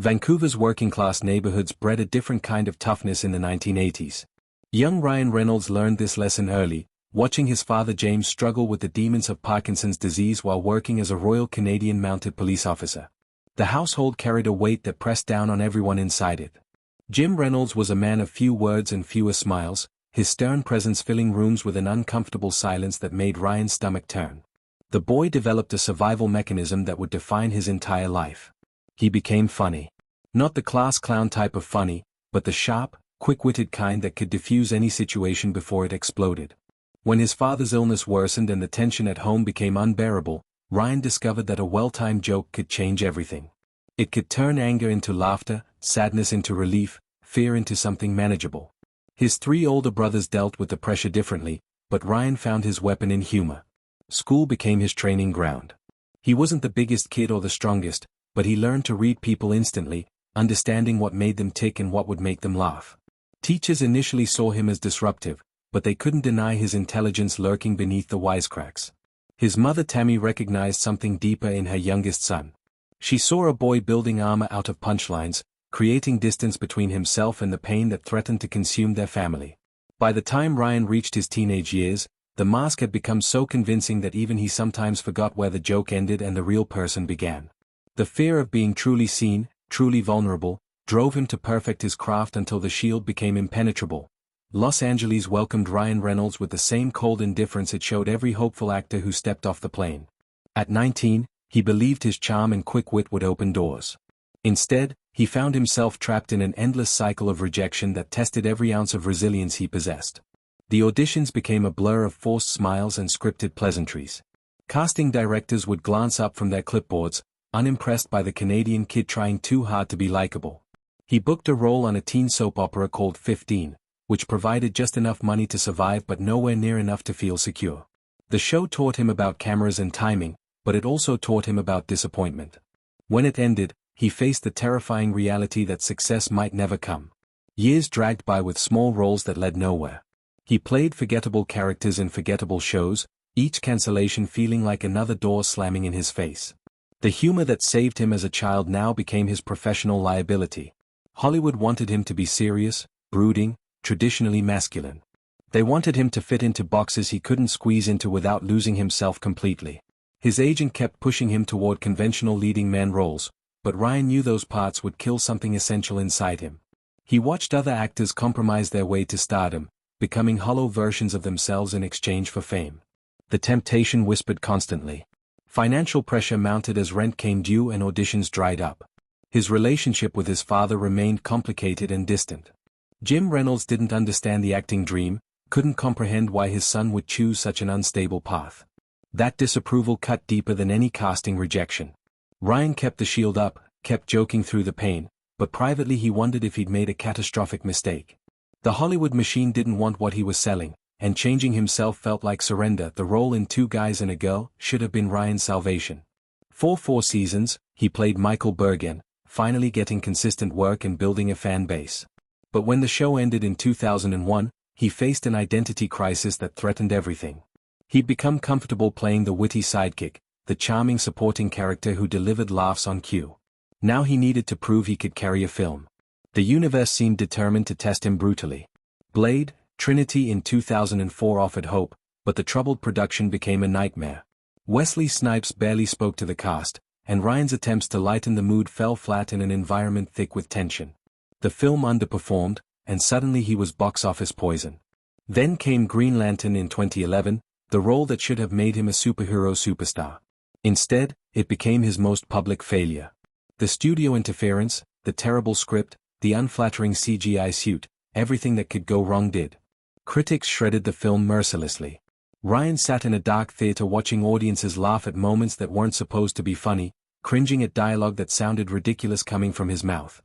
Vancouver's working-class neighborhoods bred a different kind of toughness in the 1980s. Young Ryan Reynolds learned this lesson early, watching his father James struggle with the demons of Parkinson's disease while working as a Royal Canadian Mounted Police officer. The household carried a weight that pressed down on everyone inside it. Jim Reynolds was a man of few words and fewer smiles, his stern presence filling rooms with an uncomfortable silence that made Ryan's stomach turn. The boy developed a survival mechanism that would define his entire life. He became funny. Not the class clown type of funny, but the sharp, quick-witted kind that could diffuse any situation before it exploded. When his father's illness worsened and the tension at home became unbearable, Ryan discovered that a well-timed joke could change everything. It could turn anger into laughter, sadness into relief, fear into something manageable. His three older brothers dealt with the pressure differently, but Ryan found his weapon in humor. School became his training ground. He wasn't the biggest kid or the strongest, but he learned to read people instantly, understanding what made them tick and what would make them laugh. Teachers initially saw him as disruptive, but they couldn't deny his intelligence lurking beneath the wisecracks. His mother Tammy recognized something deeper in her youngest son. She saw a boy building armor out of punchlines, creating distance between himself and the pain that threatened to consume their family. By the time Ryan reached his teenage years, the mask had become so convincing that even he sometimes forgot where the joke ended and the real person began. The fear of being truly seen, truly vulnerable, drove him to perfect his craft until the shield became impenetrable. Los Angeles welcomed Ryan Reynolds with the same cold indifference it showed every hopeful actor who stepped off the plane. At 19, he believed his charm and quick wit would open doors. Instead, he found himself trapped in an endless cycle of rejection that tested every ounce of resilience he possessed. The auditions became a blur of forced smiles and scripted pleasantries. Casting directors would glance up from their clipboards, unimpressed by the Canadian kid trying too hard to be likable. He booked a role on a teen soap opera called 15, which provided just enough money to survive but nowhere near enough to feel secure. The show taught him about cameras and timing, but it also taught him about disappointment. When it ended, he faced the terrifying reality that success might never come. Years dragged by with small roles that led nowhere. He played forgettable characters in forgettable shows, each cancellation feeling like another door slamming in his face. The humor that saved him as a child now became his professional liability. Hollywood wanted him to be serious, brooding, traditionally masculine. They wanted him to fit into boxes he couldn't squeeze into without losing himself completely. His agent kept pushing him toward conventional leading man roles, but Ryan knew those parts would kill something essential inside him. He watched other actors compromise their way to stardom, becoming hollow versions of themselves in exchange for fame. The temptation whispered constantly. Financial pressure mounted as rent came due and auditions dried up. His relationship with his father remained complicated and distant. Jim Reynolds didn't understand the acting dream, couldn't comprehend why his son would choose such an unstable path. That disapproval cut deeper than any casting rejection. Ryan kept the shield up, kept joking through the pain, but privately he wondered if he'd made a catastrophic mistake. The Hollywood machine didn't want what he was selling, and changing himself felt like surrender. The role in Two Guys and a Girl should have been Ryan's salvation. For 4 seasons, he played Michael Bergen, finally getting consistent work and building a fan base. But when the show ended in 2001, he faced an identity crisis that threatened everything. He'd become comfortable playing the witty sidekick, the charming supporting character who delivered laughs on cue. Now he needed to prove he could carry a film. The universe seemed determined to test him brutally. Blade, Trinity in 2004 offered hope, but the troubled production became a nightmare. Wesley Snipes barely spoke to the cast, and Ryan's attempts to lighten the mood fell flat in an environment thick with tension. The film underperformed, and suddenly he was box office poison. Then came Green Lantern in 2011, the role that should have made him a superhero superstar. Instead, it became his most public failure. The studio interference, the terrible script, the unflattering CGI suit, everything that could go wrong did. Critics shredded the film mercilessly. Ryan sat in a dark theater watching audiences laugh at moments that weren't supposed to be funny, cringing at dialogue that sounded ridiculous coming from his mouth.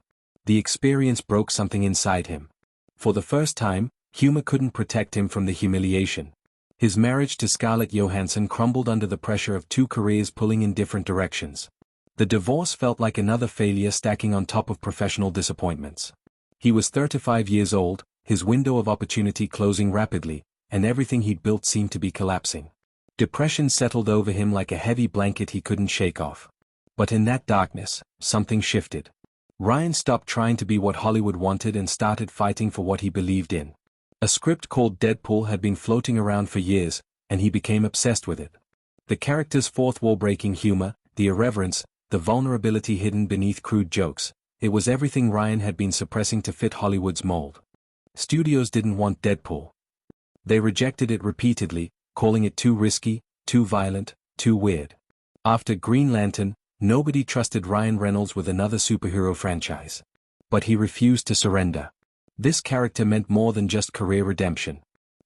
The experience broke something inside him. For the first time, humor couldn't protect him from the humiliation. His marriage to Scarlett Johansson crumbled under the pressure of 2 careers pulling in different directions. The divorce felt like another failure stacking on top of professional disappointments. He was 35 years old, his window of opportunity closing rapidly, and everything he'd built seemed to be collapsing. Depression settled over him like a heavy blanket he couldn't shake off. But in that darkness, something shifted. Ryan stopped trying to be what Hollywood wanted and started fighting for what he believed in. A script called Deadpool had been floating around for years, and he became obsessed with it. The character's fourth-wall-breaking humor, the irreverence, the vulnerability hidden beneath crude jokes, it was everything Ryan had been suppressing to fit Hollywood's mold. Studios didn't want Deadpool. They rejected it repeatedly, calling it too risky, too violent, too weird. After Green Lantern, nobody trusted Ryan Reynolds with another superhero franchise. But he refused to surrender. This character meant more than just career redemption.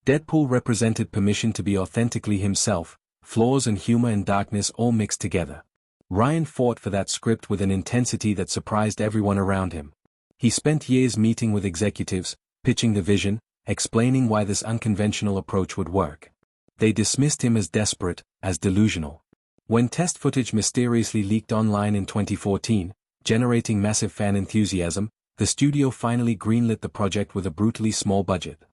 Deadpool represented permission to be authentically himself, flaws and humor and darkness all mixed together. Ryan fought for that script with an intensity that surprised everyone around him. He spent years meeting with executives, pitching the vision, explaining why this unconventional approach would work. They dismissed him as desperate, as delusional. When test footage mysteriously leaked online in 2014, generating massive fan enthusiasm, the studio finally greenlit the project with a brutally small budget.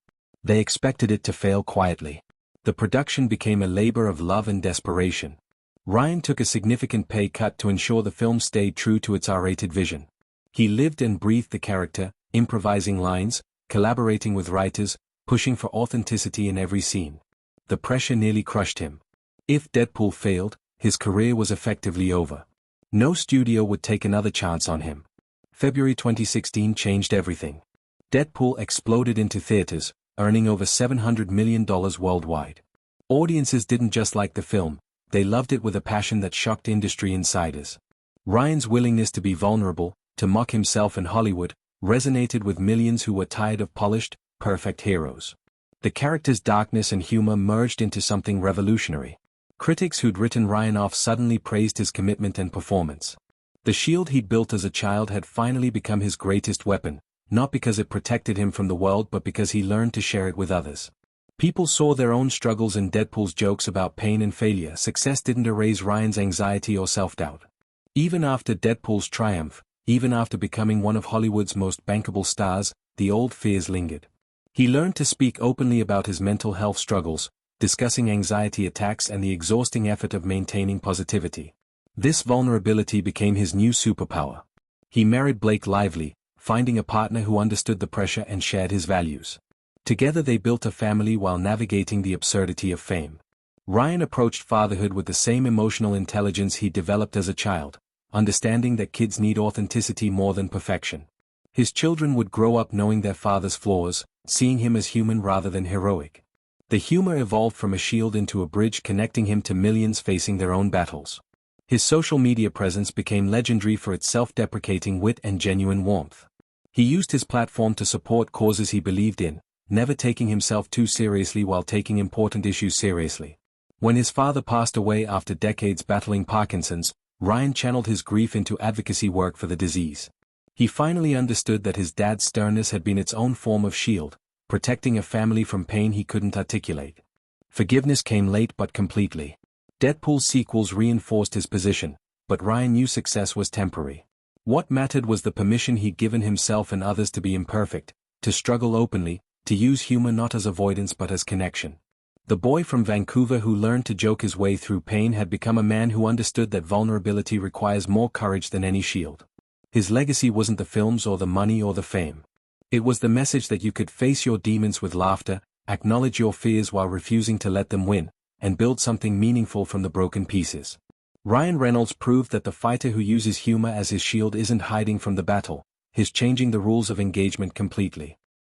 They expected it to fail quietly. The production became a labor of love and desperation. Ryan took a significant pay cut to ensure the film stayed true to its R-rated vision. He lived and breathed the character, improvising lines, collaborating with writers, pushing for authenticity in every scene. The pressure nearly crushed him. If Deadpool failed, his career was effectively over. No studio would take another chance on him. February 2016 changed everything. Deadpool exploded into theaters, earning over $700 million worldwide. Audiences didn't just like the film, they loved it with a passion that shocked industry insiders. Ryan's willingness to be vulnerable, to mock himself and Hollywood, resonated with millions who were tired of polished, perfect heroes. The character's darkness and humor merged into something revolutionary. Critics who'd written Ryan off suddenly praised his commitment and performance. The shield he'd built as a child had finally become his greatest weapon, not because it protected him from the world but because he learned to share it with others. People saw their own struggles in Deadpool's jokes about pain and failure. Success didn't erase Ryan's anxiety or self-doubt. Even after Deadpool's triumph, even after becoming one of Hollywood's most bankable stars, the old fears lingered. He learned to speak openly about his mental health struggles, discussing anxiety attacks and the exhausting effort of maintaining positivity. This vulnerability became his new superpower. He married Blake Lively, finding a partner who understood the pressure and shared his values. Together they built a family while navigating the absurdity of fame. Ryan approached fatherhood with the same emotional intelligence he developed as a child, understanding that kids need authenticity more than perfection. His children would grow up knowing their father's flaws, seeing him as human rather than heroic. The humor evolved from a shield into a bridge connecting him to millions facing their own battles. His social media presence became legendary for its self-deprecating wit and genuine warmth. He used his platform to support causes he believed in, never taking himself too seriously while taking important issues seriously. When his father passed away after decades battling Parkinson's, Ryan channeled his grief into advocacy work for the disease. He finally understood that his dad's sternness had been its own form of shield, protecting a family from pain he couldn't articulate. Forgiveness came late but completely. Deadpool's sequels reinforced his position, but Ryan knew success was temporary. What mattered was the permission he'd given himself and others to be imperfect, to struggle openly, to use humor not as avoidance but as connection. The boy from Vancouver who learned to joke his way through pain had become a man who understood that vulnerability requires more courage than any shield. His legacy wasn't the films or the money or the fame. It was the message that you could face your demons with laughter, acknowledge your fears while refusing to let them win, and build something meaningful from the broken pieces. Ryan Reynolds proved that the fighter who uses humor as his shield isn't hiding from the battle, he's changing the rules of engagement completely.